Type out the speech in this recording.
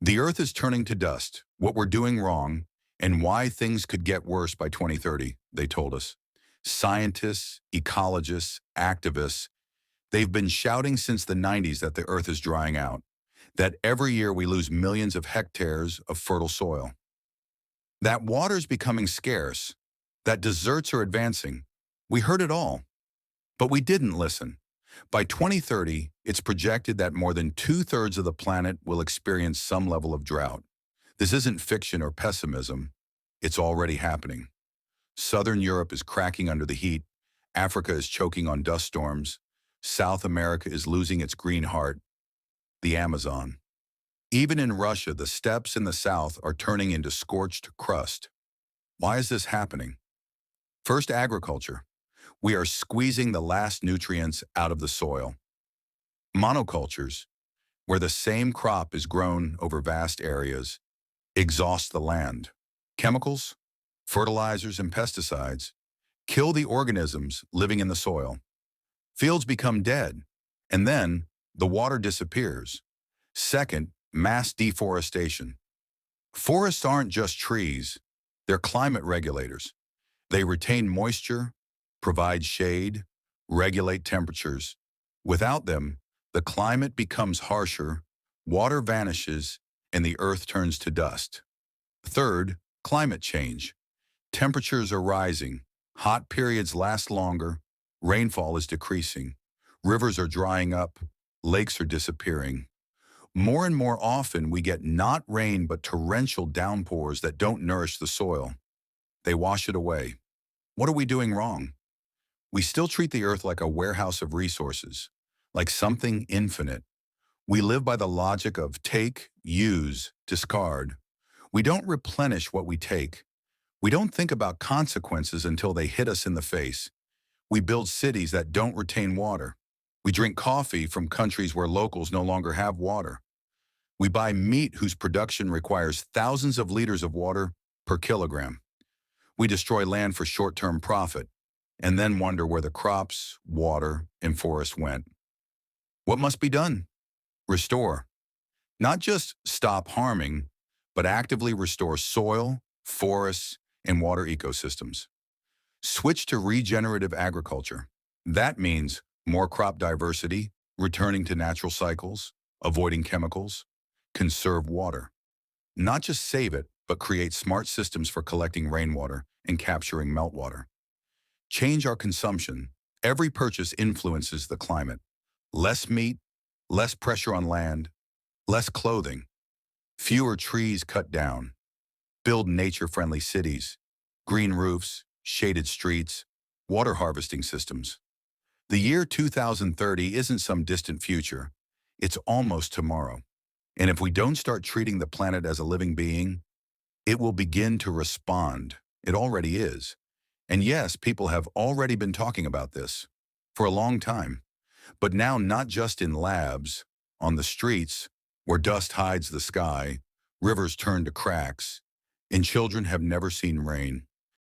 The Earth is turning to dust, what we're doing wrong, and why things could get worse by 2030, they told us. Scientists, ecologists, activists, they've been shouting since the 90s that the Earth is drying out, that every year we lose millions of hectares of fertile soil, that water's becoming scarce, that deserts are advancing. We heard it all, but we didn't listen. By 2030, it's projected that more than two-thirds of the planet will experience some level of drought. This isn't fiction or pessimism. It's already happening. Southern Europe is cracking under the heat. Africa is choking on dust storms. South America is losing its green heart, the Amazon. Even in Russia, the steppes in the south are turning into scorched crust. Why is this happening? First, agriculture. We are squeezing the last nutrients out of the soil. Monocultures, where the same crop is grown over vast areas, exhaust the land. Chemicals, fertilizers, and pesticides kill the organisms living in the soil. Fields become dead, and then the water disappears. Second, mass deforestation. Forests aren't just trees, they're climate regulators. They retain moisture, provide shade, regulate temperatures. Without them, the climate becomes harsher, water vanishes, and the earth turns to dust. Third, climate change. Temperatures are rising, hot periods last longer, rainfall is decreasing, rivers are drying up, lakes are disappearing. More and more often, we get not rain but torrential downpours that don't nourish the soil. They wash it away. What are we doing wrong? We still treat the earth like a warehouse of resources, like something infinite. We live by the logic of take, use, discard. We don't replenish what we take. We don't think about consequences until they hit us in the face. We build cities that don't retain water. We drink coffee from countries where locals no longer have water. We buy meat whose production requires thousands of liters of water per kilogram. We destroy land for short-term profit, and then wonder where the crops, water, and forests went. What must be done? Restore. Not just stop harming, but actively restore soil, forests, and water ecosystems. Switch to regenerative agriculture. That means more crop diversity, returning to natural cycles, avoiding chemicals, conserve water. Not just save it, but create smart systems for collecting rainwater and capturing meltwater. Change our consumption. Every purchase influences the climate. Less meat, less pressure on land, less clothing, fewer trees cut down. Build nature-friendly cities, green roofs, shaded streets, water harvesting systems. The year 2030 isn't some distant future. It's almost tomorrow. And if we don't start treating the planet as a living being, it will begin to respond. It already is. And yes, people have already been talking about this for a long time. But now not just in labs, on the streets, where dust hides the sky, rivers turn to cracks, and children have never seen rain.